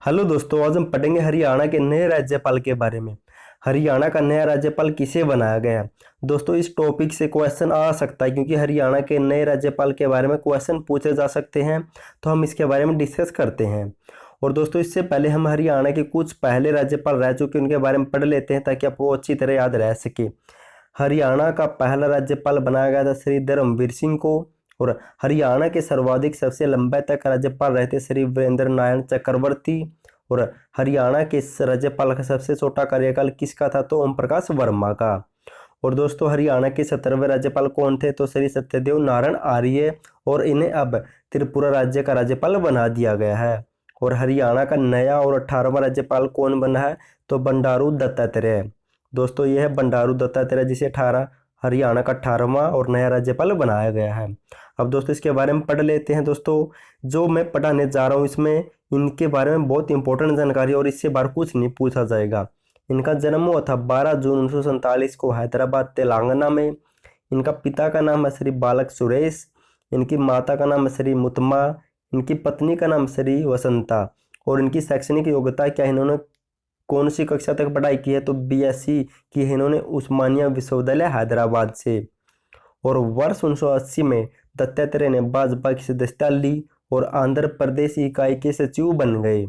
Hello दोस्तों, आज हम पढ़ेंगे हरियाणा के नए राज्यपाल के बारे में। हरियाणा का नया राज्यपाल किसे बनाया गया है। दोस्तों, इस टॉपिक से क्वेश्चन आ सकता है क्योंकि हरियाणा के नए राज्यपाल के बारे में क्वेश्चन पूछे जा सकते हैं, तो हम इसके बारे में डिस्कस करते हैं। और दोस्तों, इससे पहले हम हरियाणा के कुछ पहले राज्यपाल रह चुके उनके बारे में पढ़ लेते हैं ताकि आपको अच्छी तरह याद रह सके। हरियाणा का पहला राज्यपाल बनाया गया था श्री धर्मवीर सिंह को। और हरियाणा के सर्वाधिक सबसे लंबे तक राज्यपाल रहे थे श्री वीरेंद्र नारायण चक्रवर्ती। और हरियाणा के राज्यपाल का सबसे छोटा कार्यकाल किसका था, तो ओम प्रकाश वर्मा का। और दोस्तों, हरियाणा के 17वें राज्यपाल कौन थे, तो श्री सत्यदेव नारायण आर्य। और इन्हें अब त्रिपुरा राज्य का राज्यपाल बना दिया गया है। और हरियाणा का नया और 18वां राज्यपाल कौन बना है, तो बंडारू दत्तात्रेय। दोस्तों, यह है बंडारू दत्तात्रेय जिसे 18 हरियाणा का 18वां और नया राज्यपाल बनाया गया है। अब दोस्तों, इसके बारे में पढ़ लेते हैं। दोस्तों, जो मैं पढ़ाने जा रहा हूँ इसमें इनके बारे में बहुत इंपॉर्टेंट जानकारी और इससे बाहर कुछ नहीं पूछा जाएगा। इनका जन्म हुआ था 12 जून 1947 को हैदराबाद तेलंगाना में। इनका पिता का नाम है श्री बालक सुरेश। इनकी माता का नाम है श्री मुतमा। इनकी पत्नी का नाम श्री वसंता। और इनकी शैक्षणिक योग्यता क्या है, इन्होंने कौन सी कक्षा तक पढ़ाई की है, तो बीएससी की है इन्होंने उस्मानिया विश्वविद्यालय हैदराबाद से। और वर्ष 1980 में दत्तात्रेय ने भाजपा की सदस्यता ली और आंध्र प्रदेश इकाई के सचिव बन गए।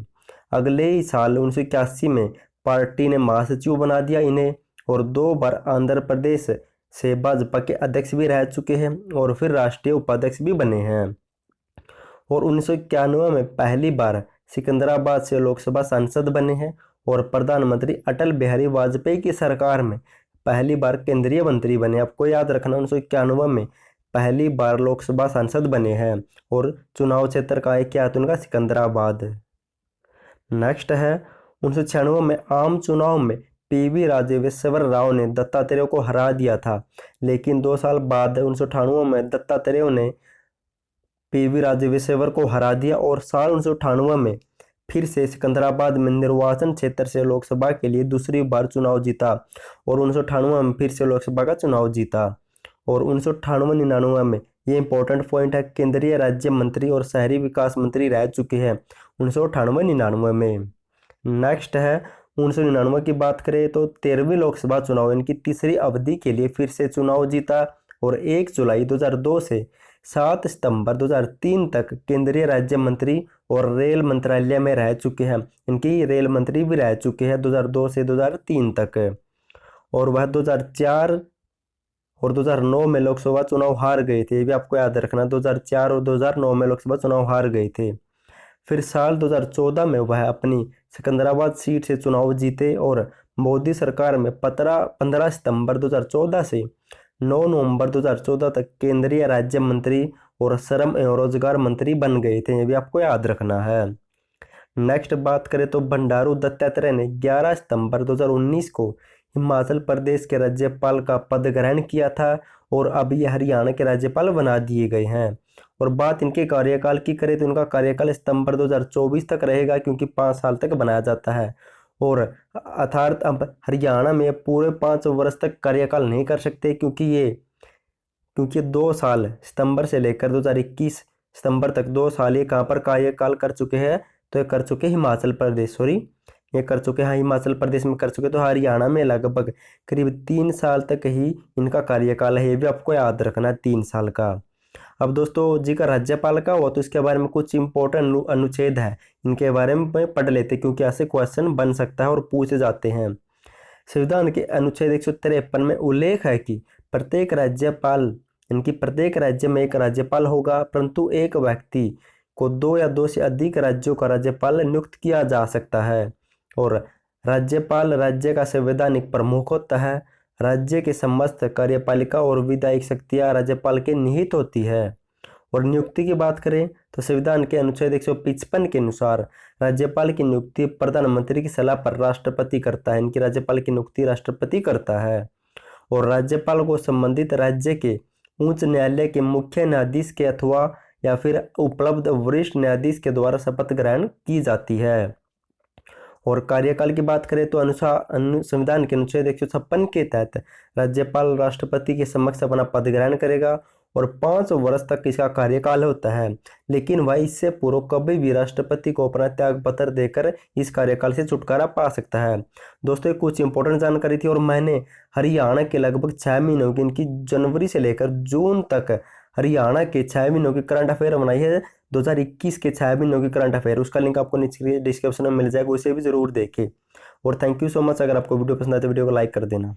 अगले ही साल 1981 में पार्टी ने महासचिव बना दिया इन्हें। और 2 बार आंध्र प्रदेश से भाजपा के अध्यक्ष भी रह चुके हैं और फिर राष्ट्रीय उपाध्यक्ष भी बने हैं। और 1991 में पहली बार सिकंदराबाद से लोकसभा सांसद बने हैं। और प्रधानमंत्री अटल बिहारी वाजपेयी की सरकार में पहली बार केंद्रीय मंत्री बने। आपको याद रखना, 1991 में पहली बार लोकसभा सांसद बने हैं। और चुनाव क्षेत्र का एक क्या है, तो उनका सिकंदराबाद। नेक्स्ट है 1996 में आम चुनाव में पीवी राजेश्वर राव ने दत्तात्रेय को हरा दिया था। लेकिन 2 साल बाद 1998 में दत्तात्रेय ने पीवी राजेश्वर को हरा दिया और साल 1998 में फिर से सिकंदराबाद में निर्वाचन क्षेत्र से लोकसभा के लिए दूसरी बार चुनाव जीता। और 1998 में फिर से लोकसभा का चुनाव जीता। और 1998-99 में ये इंपॉर्टेंट पॉइंट है, केंद्रीय राज्य मंत्री और शहरी विकास मंत्री रह चुके हैं 1998-99 में। नेक्स्ट है 1999 की बात करें तो 13वीं लोकसभा चुनाव इनकी तीसरी अवधि के लिए फिर से चुनाव जीता। और 1 जुलाई 2002 से 7 सितंबर 2003 तक केंद्रीय राज्य मंत्री और रेल मंत्रालय में रह चुके हैं। इनकी रेल मंत्री भी रह चुके हैं 2002 से 2003 तक। और वह 2004 और 2009 में लोकसभा चुनाव हार गए थे, ये भी आपको याद रखना। 2004 और 2009 में लोकसभा चुनाव हार गए थे। फिर साल 2014 में वह अपनी सिकंदराबाद सीट से चुनाव जीते। और मोदी सरकार में 15 सितंबर 2014 से 9 नवंबर 2014 तक केंद्रीय राज्य मंत्री और श्रम एवं रोजगार मंत्री बन गए थे, ये भी आपको याद रखना है। नेक्स्ट बात करें तो बंडारू दत्तात्रेय ने 11 सितंबर 2019 को हिमाचल प्रदेश के राज्यपाल का पद ग्रहण किया था। और अब ये हरियाणा के राज्यपाल बना दिए गए हैं। और बात इनके कार्यकाल की करें तो इनका कार्यकाल सितंबर 2024 तक रहेगा क्योंकि 5 साल तक बनाया जाता है। और अर्थात अब हरियाणा में पूरे 5 वर्ष तक कार्यकाल नहीं कर सकते क्योंकि 2 साल सितंबर से लेकर 2021 सितंबर तक 2 साल ये कहाँ पर कार्यकाल कर चुके हैं, तो ये कर चुके हिमाचल प्रदेश ये कर चुके हैं हिमाचल प्रदेश में कर चुके। तो हरियाणा में लगभग करीब 3 साल तक ही इनका कार्यकाल है, ये भी आपको याद रखना है, 3 साल का। अब दोस्तों जी का राज्यपाल का हुआ तो इसके बारे में कुछ इंपॉर्टेंट अनुच्छेद है, इनके बारे में पढ़ लेते क्योंकि ऐसे क्वेश्चन बन सकता है और पूछे जाते हैं। संविधान के अनुच्छेद 153 में उल्लेख है कि प्रत्येक राज्य में एक राज्यपाल होगा, परंतु एक व्यक्ति को 2 या 2 से अधिक राज्यों का राज्यपाल नियुक्त किया जा सकता है। और राज्यपाल राज्य का संवैधानिक प्रमुख होता है। राज्य के समस्त कार्यपालिका और विधायिक शक्तियां राज्यपाल के निहित होती है। और नियुक्ति की बात करें तो संविधान के अनुच्छेद 155 के अनुसार राज्यपाल की नियुक्ति प्रधानमंत्री की सलाह पर राष्ट्रपति करता है। इनकी राज्यपाल की नियुक्ति राष्ट्रपति करता है। और राज्यपाल को संबंधित राज्य के उच्च न्यायालय के मुख्य न्यायाधीश के अथवा या फिर उपलब्ध वरिष्ठ न्यायाधीश के द्वारा शपथ ग्रहण की जाती है। और कार्यकाल की बात करें तो संविधान के अनुच्छेद 156 के तहत राज्यपाल राष्ट्रपति के समक्ष अपना पद ग्रहण करेगा। और 5 वर्ष तक इसका कार्यकाल होता है। लेकिन वह इससे पूर्व कभी भी राष्ट्रपति को अपना त्याग पत्र देकर इस कार्यकाल से छुटकारा पा सकता है। दोस्तों, ये कुछ इंपॉर्टेंट जानकारी थी और मैंने हरियाणा के लगभग 6 महीनों की, इनकी जनवरी से लेकर जून तक हरियाणा के 6 महीनों की करंट अफेयर बनाई है। 2021 के 6 महीनों की करंट अफेयर, उसका लिंक आपको नीचे डिस्क्रिप्शन में मिल जाएगा, उसे भी जरूर देखें। और थैंक यू सो मच। अगर आपको वीडियो पसंद आए तो वीडियो को लाइक कर देना।